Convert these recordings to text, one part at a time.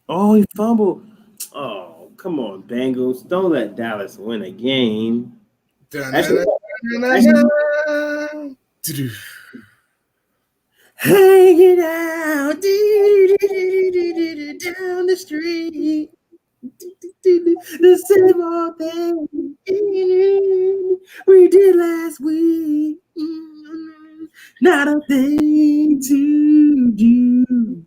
Oh, he fumbled. Oh, come on, Bengals! Don't let Dallas win a game. Actually, actually, hanging out down the street. The same old thing we did last week. Not a thing to do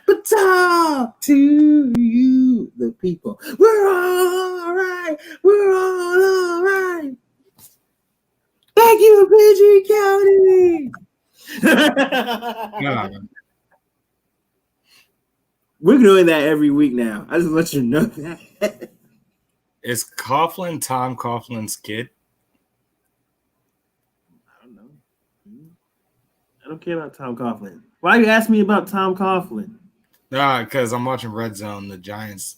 but talk to you, the people. We're all right. We're all right. Thank you, PG County. Nah, We're doing that every week now. I just let you know that. is Coughlin Tom Coughlin's kid? I don't know. I don't care about Tom Coughlin. Why you ask me about Tom Coughlin? Nah, because I'm watching Red Zone, the Giants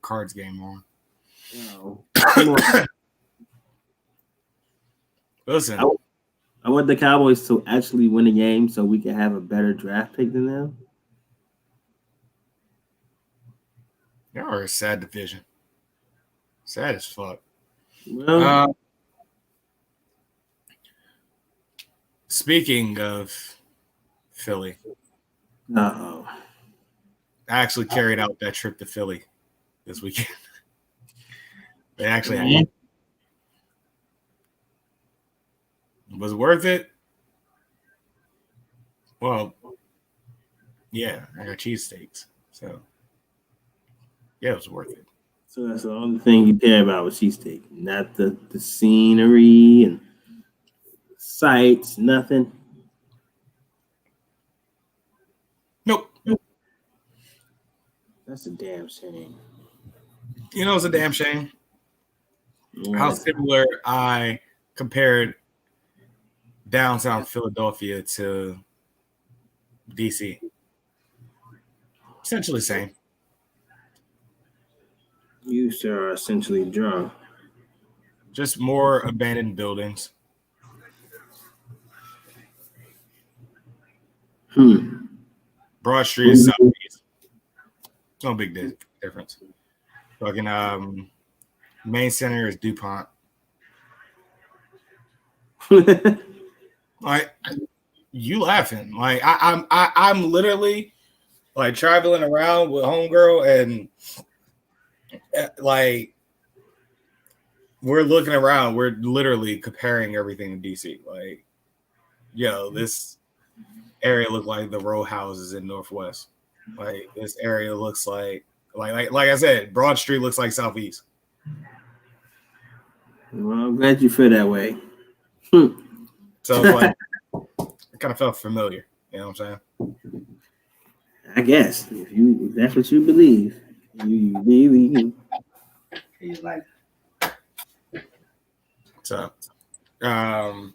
cards game on. Oh, come on. Listen, I want the Cowboys to actually win a game so we can have a better draft pick than them. y'all are a sad division. Sad as fuck. Well, Speaking of Philly, uh-oh. I actually carried out that trip to Philly this weekend. They actually had. Was it worth it? Well, yeah, I got cheesesteaks. So, yeah, it was worth it. So that's the only thing you care about with cheesesteak, not the scenery and sights, nothing. Nope. That's a damn shame. You know, it's a damn shame how Yeah. similar I compared downtown Philadelphia to DC. Essentially same. You, sir, are essentially drunk. Just more abandoned buildings. Broad Street is southeast. No big difference. Fucking main center is DuPont. Like you laughing? Like I'm literally like traveling around with homegirl and like we're looking around. We're literally comparing everything to DC. Like, yo, this area look like the row houses in Northwest. Like this area looks like I said, Broad Street looks like Southeast. Well, I'm glad you feel that way. So it's like it kind of felt familiar. You know what I'm saying? I guess if that's what you believe, you really. He's like, So, but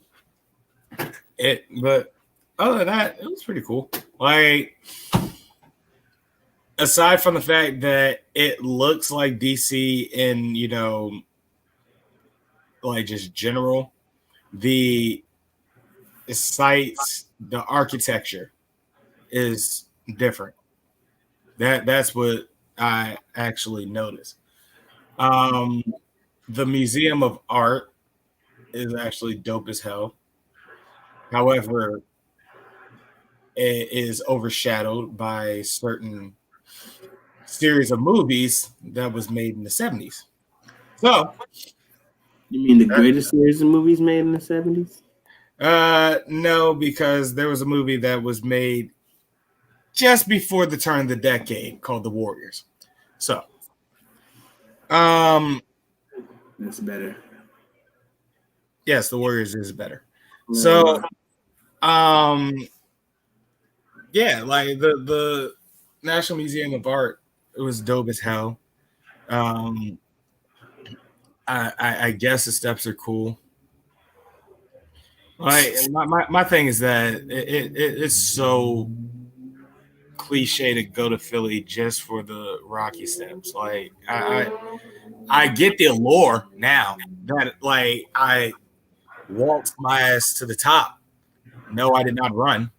other than that, it was pretty cool. Like, aside from the fact that it looks like DC in, like just general, the sites, the architecture is different. That's what I actually noticed. The Museum of Art is actually dope as hell. However, it is overshadowed by certain series of movies that was made in the 70s. So, you mean the greatest series of movies made in the 70s? no, because there was a movie that was made just before the turn of the decade called The Warriors. So, That's better. yes, The Warriors is better. So, yeah, like the National Museum of Art, it was dope as hell. I guess the steps are cool. Like my thing is that it's so cliche to go to Philly just for the Rocky Steps. Like I get the allure now that like I walked my ass to the top. No, I did not run.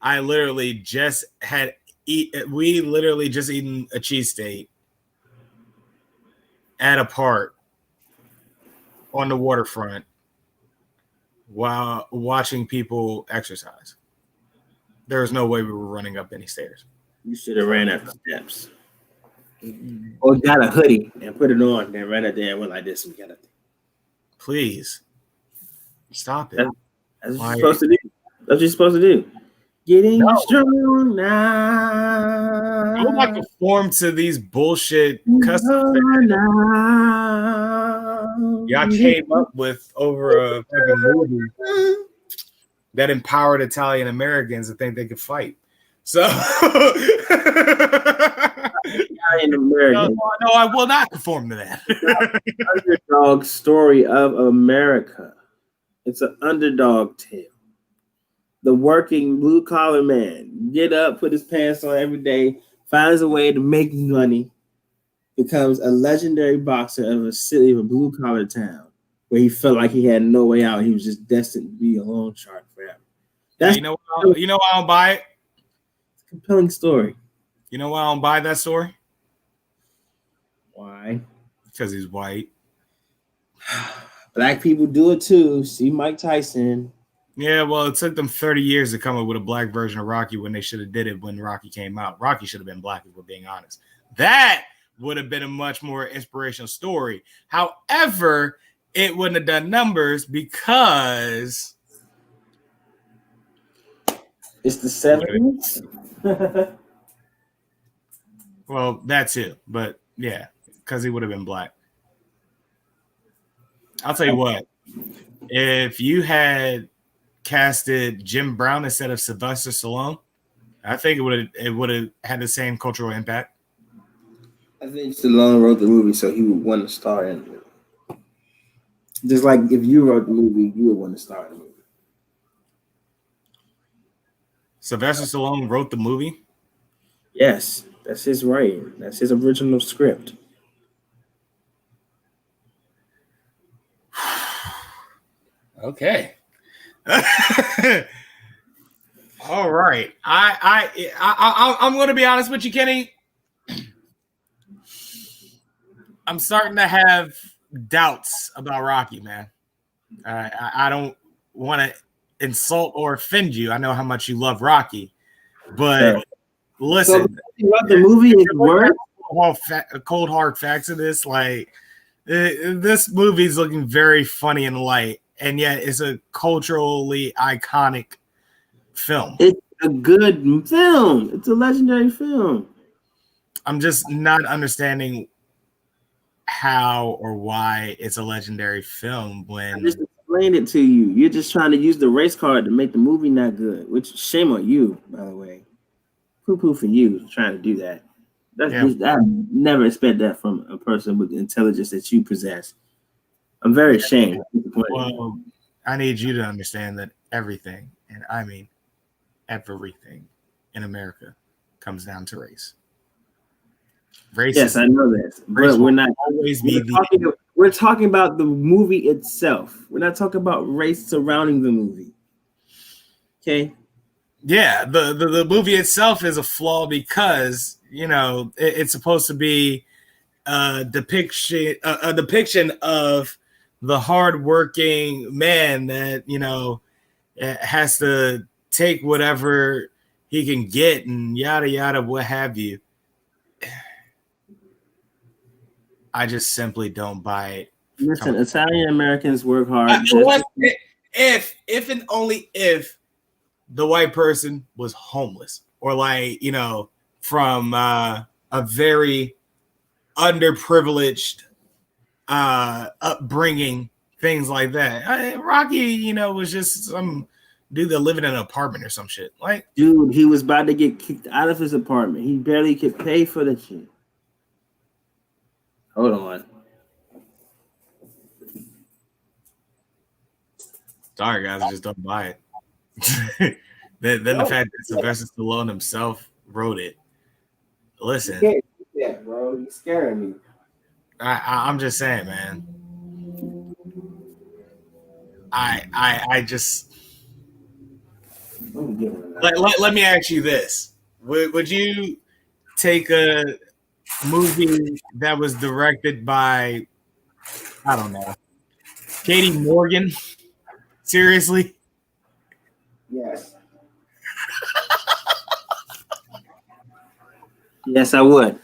I literally just we literally just eaten a cheesesteak at a park on the waterfront while watching people exercise. There was no way we were running up any stairs. You should have ran up the steps. Or got a hoodie and put it on, then ran up there and went like this. We got it. Please stop it. That's what you're supposed to do. That's what you're supposed to do. Getting strong now. I would like to conform to these bullshit custom y'all came up with over a fucking movie that empowered Italian Americans to think they could fight. So Italian American. No, I will not conform to that. Underdog story of America. It's an underdog tale. The working blue collar man get up, put his pants on every day, finds a way to make money, becomes a legendary boxer of a city of a blue collar town where he felt like he had no way out. He was just destined to be a long shot forever. That's you know why I don't buy it? It's a compelling story. You know why I don't buy that story? Why? Because he's white. Black people do it too. See Mike Tyson. Yeah, well, it took them 30 years to come up with a black version of Rocky when they should have did it when Rocky came out. Rocky should have been black, if we're being honest. That would have been a much more inspirational story. However, it wouldn't have done numbers because it's the 70s. Well, that too, but yeah, because he would have been black. I'll tell you what, if you had casted Jim Brown instead of Sylvester Stallone, I think it would have had the same cultural impact. I think Stallone wrote the movie, so he would want to star in it. Just like if you wrote the movie, you would want to star in the movie. Sylvester Stallone wrote the movie? Yes, that's his writing. That's his original script. Okay. All right. I'm going to be honest with you, Kenny. I'm starting to have doubts about Rocky, man. I don't want to insult or offend you. I know how much you love Rocky, but listen, the movie is worth cold hard facts of this. Like this movie's looking very funny and light, and yet it's a culturally iconic film. It's a good film. It's a legendary film. I'm just not understanding how or why it's a legendary film when I just explained it to you. You're just trying to use the race card to make the movie not good, which shame on you, by the way. Poo-poo for you trying to do that. I never expect that from a person with the intelligence that you possess. I'm very ashamed. Well, I need you to understand that everything, and I mean everything in America comes down to race. Yes, I know this, but we're not always we're talking about the movie itself. We're not talking about race surrounding the movie. Okay. Yeah, the movie itself is a flaw because it's supposed to be a depiction of the hardworking man that has to take whatever he can get and yada yada what have you. I just simply don't buy it. Listen, Italian Americans work hard. If and only if the white person was homeless or from a very underprivileged upbringing, things like that. Rocky, was just some dude that lived in an apartment or some shit. Dude, he was about to get kicked out of his apartment. He barely could pay for the shit. Hold on. Sorry, guys, I just don't buy it. then the fact that Sylvester Stallone himself wrote it. Listen, yeah, bro, you're scaring me. I'm just saying, man. I just Let me ask you this: would you take a movie that was directed by, I don't know, Katie Morgan? Seriously? Yes. Yes, I would.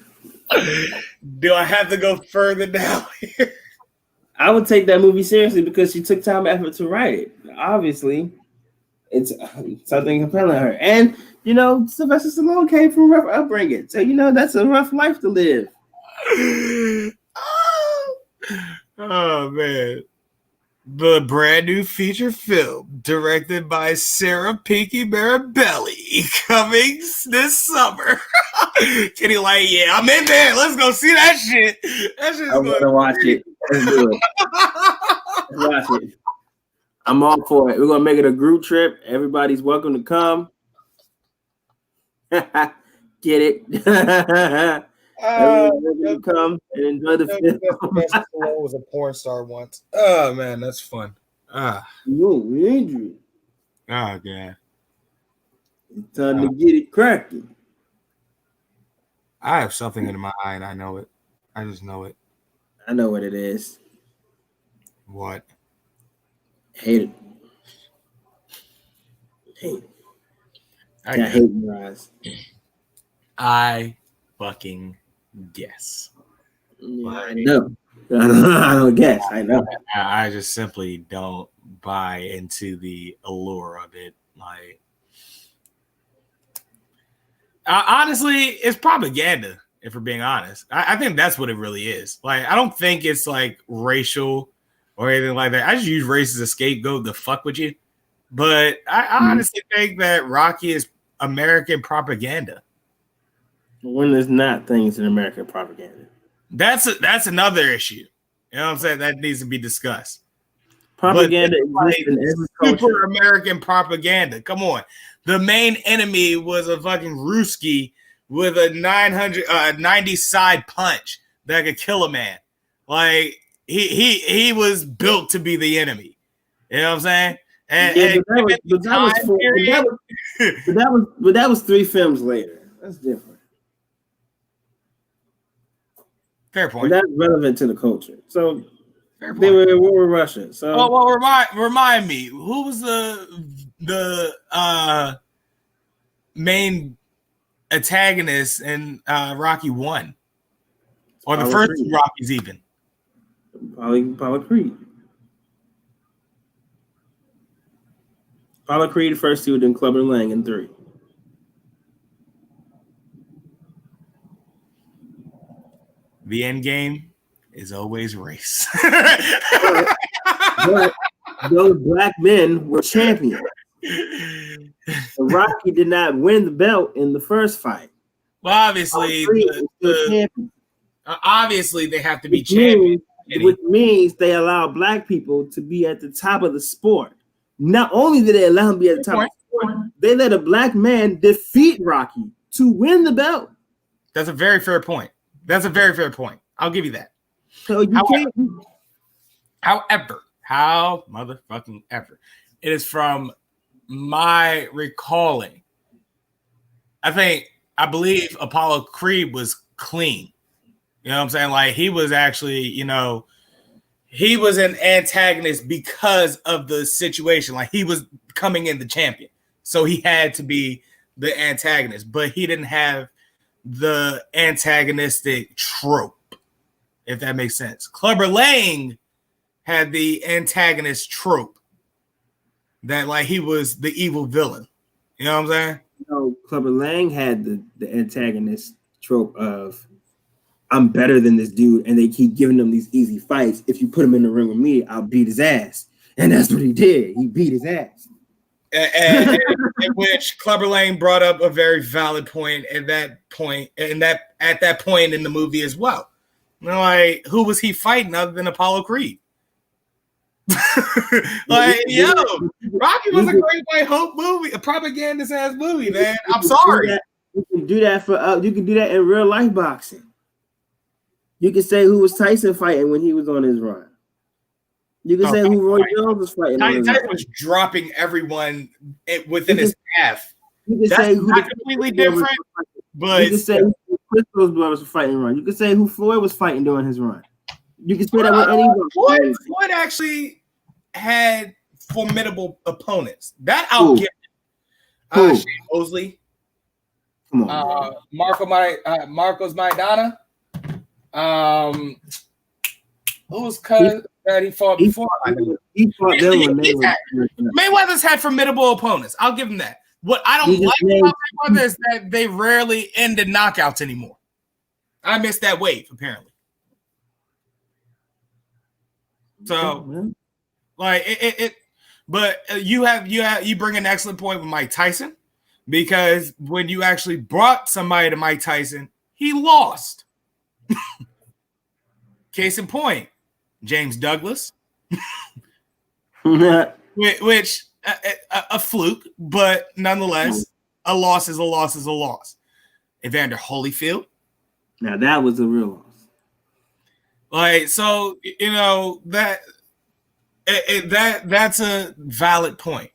Do I have to go further down here? I would take that movie seriously because she took time and effort to write it. Obviously, it's something compelling her. And, Sylvester Stallone came from a rough upbringing. So, that's a rough life to live. Oh, man. The brand new feature film directed by Sarah Pinky Marabelli coming this summer. Kenny like, yeah, I'm in there. Let's go see that shit. That shit's I want to watch it. Let's do it. Let's watch it. I'm all for it. We're going to make it a group trip. Everybody's welcome to come. Get it? Everyone come and enjoy the film. Stallone was a porn star once. Oh man, that's fun. Andrew. Oh god. It's time to get it cracking. I have something in my eye and I know it. I just know it. I know what it is. What? Hate it. Hate it. I hate your eyes. I fucking guess. Yeah, I know. I don't guess. I know. I just simply don't buy into the allure of it. Like, honestly, it's propaganda. If we're being honest, I think that's what it really is. Like, I don't think it's like racial or anything like that. I just use race as a scapegoat to fuck with you. But I honestly think that Rocky is American propaganda. When there's not things in American propaganda. That's another issue. You know what I'm saying? That needs to be discussed. Propaganda exists in every culture. Super American propaganda. Come on. The main enemy was a fucking Ruski with a 90 side punch that could kill a man. Like he was built to be the enemy. You know what I'm saying? But that was 3 films later. That's different. Fair point. And that's relevant to the culture. So they were in war with Russia. So remind me, who was the main antagonist in Rocky 1? Or the first two Rockies even? Apollo Creed. Apollo Creed, first 2, then Clubber Lang in 3. The end game is always race. but those black men were champions. Rocky did not win the belt in the first fight. Well, obviously, obviously they have to be champions. Which means they allow black people to be at the top of the sport. Not only did they allow him to be at the top of the sport, they let a black man defeat Rocky to win the belt. That's a very fair point. That's a very fair point. I'll give you that. So you can't. However, how motherfucking ever, it is from my recalling. I believe Apollo Creed was clean. You know what I'm saying? Like, he was actually, he was an antagonist because of the situation. Like, he was coming in the champion. So he had to be the antagonist, but he didn't have the antagonistic trope, if that makes sense. Clubber Lang had the antagonist trope that, like, he was the evil villain. You know what I'm saying? No, Clubber Lang had the antagonist trope of, I'm better than this dude, and they keep giving him these easy fights. If you put him in the ring with me, I'll beat his ass. And that's what he did. He beat his ass. And which Clubber Lang brought up a very valid point at that point in the movie as well. Like, who was he fighting other than Apollo Creed? Like, Rocky was a great white hope movie, a propagandist ass movie, man. I'm sorry. You can do that you can do that in real life boxing. You can say who was Tyson fighting when he was on his run. You can say who Roy Jones was fighting on his Tyson run. was dropping everyone within his path. You can That's say who not the completely different, you but can say who Crystal's brothers were fighting run. You can say who Floyd was fighting during his run. You can say that with anyone. Floyd actually had formidable opponents. That I'll give him. Shane Mosley. Come on, Marcos Maidana. Who's cousin that he fought before? He fought them when they were. Mayweather's had formidable opponents. I'll give him that. What I don't like about Mayweather is that they rarely end in knockouts anymore. I missed that wave, apparently. So, like but you bring an excellent point with Mike Tyson, because when you actually brought somebody to Mike Tyson, he lost. Case in point, James Douglas, which a fluke, but nonetheless, a loss is a loss is a loss. Evander Holyfield. Now that was a real loss. Like, so, you know, that's a valid point.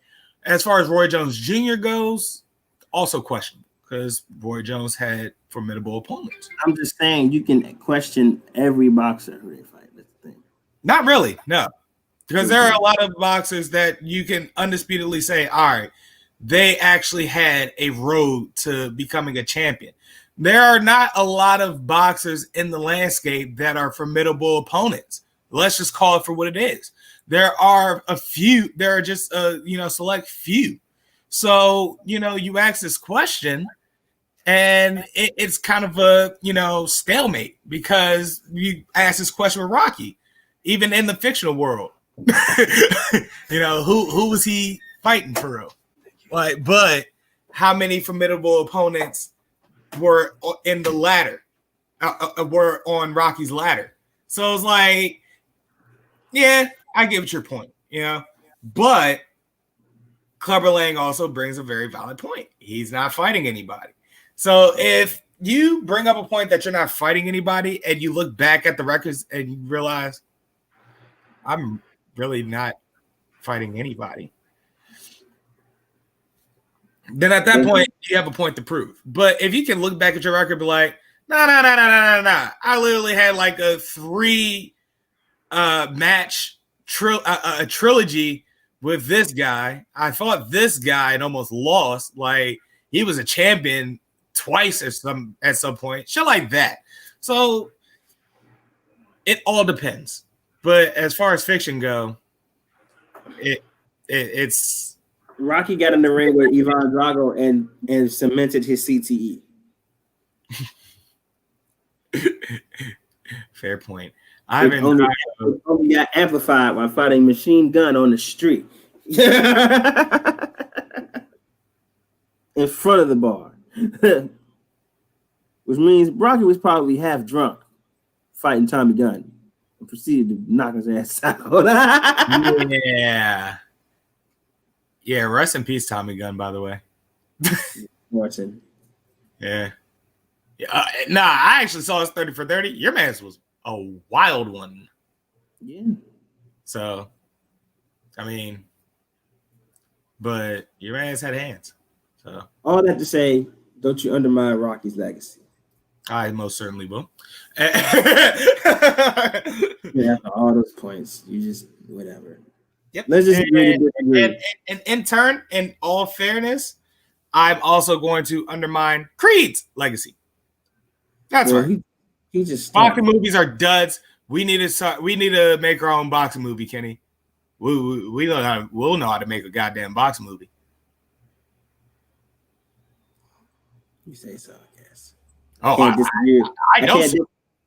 As far as Roy Jones Jr. goes, also questionable, because Roy Jones had formidable opponents. I'm just saying you can question every boxer who they fight. That's the thing. Not really, no. Because there are a lot of boxers that you can undisputedly say, all right, they actually had a road to becoming a champion. There are not a lot of boxers in the landscape that are formidable opponents. Let's just call it for what it is. There are a few. There are just select few. So, you ask this question, and it's kind of a stalemate, because you ask this question with Rocky, even in the fictional world. Who was he fighting for real? Like, but how many formidable opponents were in the ladder? Were on Rocky's ladder? So it's like, yeah, I get your point, but Clubber Lang also brings a very valid point. He's not fighting anybody. So if you bring up a point that you're not fighting anybody, and you look back at the records and you realize, I'm really not fighting anybody, then at that point you have a point to prove. But if you can look back at your record and be like, nah, I literally had like a 3 match a trilogy with this guy. I fought this guy and almost lost. Like, he was a champion twice at some point, shit like that. So it all depends. But as far as fiction go, it's Rocky got in the ring with Ivan Drago and cemented his CTE. Fair point. Only got amplified while fighting Machine Gun on the street in front of the bar, which means Rocky was probably half drunk fighting Tommy Gunn and proceeded to knock his ass out. Yeah, rest in peace, Tommy Gunn, by the way. Watching. Yeah. I actually saw his 30 for 30. Your man's was a wild one. Yeah. So, I mean, but your man's had hands. So all that to say, don't you undermine Rocky's legacy. I most certainly will. Yeah, all those points. You just whatever. Yep. Let's just and in turn, in all fairness, I'm also going to undermine Creed's legacy. That's right. He just boxing movies are duds. We need to make our own boxing movie, Kenny. We'll know how to make a goddamn boxing movie. You say so, I guess. Oh,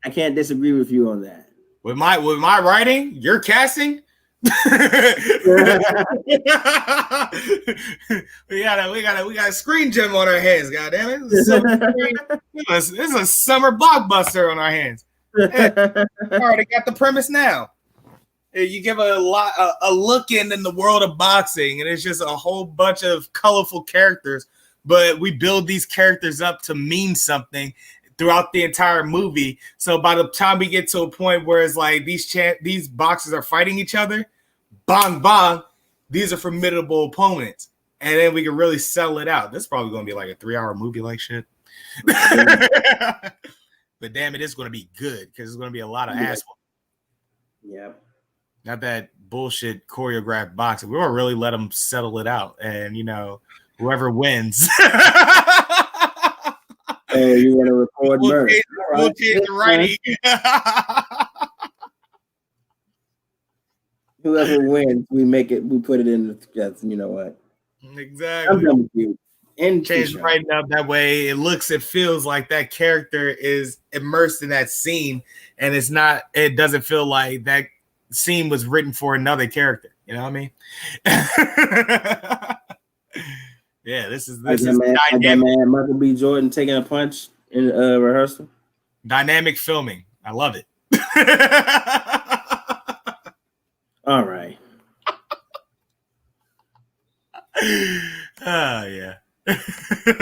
I can't disagree with you on that. With my writing, your casting. we got a screen gem on our hands. Goddamn it! This is a summer blockbuster on our hands. Already got the premise now. You give a look in the world of boxing, and it's just a whole bunch of colorful characters. But we build these characters up to mean something throughout the entire movie. So by the time we get to a point where it's like these boxers are fighting each other, bang, bang. These are formidable opponents. And then we can really settle it out. This is probably going to be like a 3-hour movie like shit. But damn it, it's going to be good because it's going to be a lot of ass. Yep. Not that bullshit choreographed boxing. We want to really let them settle it out. And, whoever wins. Oh, you want to record murder? We'll change the writing. Whoever wins, we put it in the you know what? Exactly. I'm done with you. And change the writing up that way. It feels like that character is immersed in that scene, and it doesn't feel like that scene was written for another character. You know what I mean? Yeah, this is dynamic. That man Michael B. Jordan taking a punch in rehearsal. Dynamic filming. I love it. All right. Oh yeah.